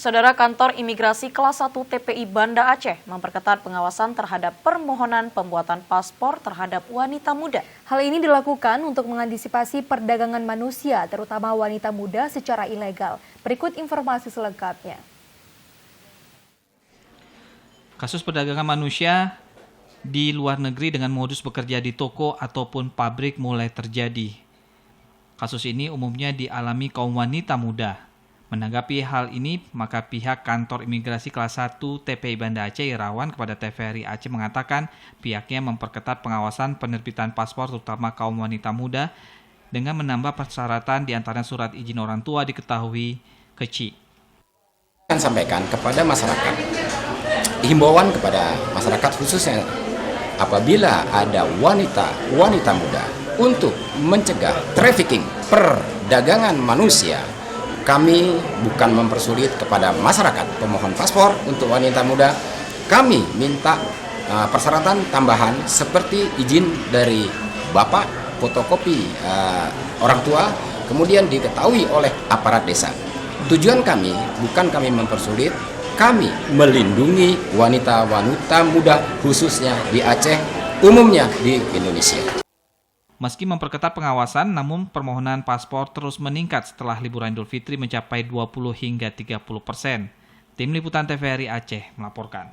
Saudara, Kantor Imigrasi Kelas 1 TPI Banda Aceh memperketat pengawasan terhadap permohonan pembuatan paspor terhadap wanita muda. Hal ini dilakukan untuk mengantisipasi perdagangan manusia, terutama wanita muda secara ilegal. Berikut informasi selengkapnya. Kasus perdagangan manusia di luar negeri dengan modus bekerja di toko ataupun pabrik mulai terjadi. Kasus ini umumnya dialami kaum wanita muda. Menanggapi hal ini, maka pihak Kantor Imigrasi Kelas 1 TPI Banda Aceh Irawan kepada TVRI Aceh mengatakan pihaknya memperketat pengawasan penerbitan paspor terutama kaum wanita muda dengan menambah persyaratan di antara surat izin orang tua diketahui kecil. Saya sampaikan kepada masyarakat, himbauan kepada masyarakat khususnya apabila ada wanita muda untuk mencegah trafficking, perdagangan manusia, kami bukan mempersulit kepada masyarakat pemohon paspor untuk wanita muda. Kami minta persyaratan tambahan seperti izin dari bapak, fotokopi orang tua, kemudian diketahui oleh aparat desa. Tujuan kami bukan kami mempersulit, kami melindungi wanita-wanita muda khususnya di Aceh, umumnya di Indonesia. Meski memperketat pengawasan, namun permohonan paspor terus meningkat setelah liburan Idul Fitri mencapai 20 hingga 30%. Tim Liputan TVRI Aceh melaporkan.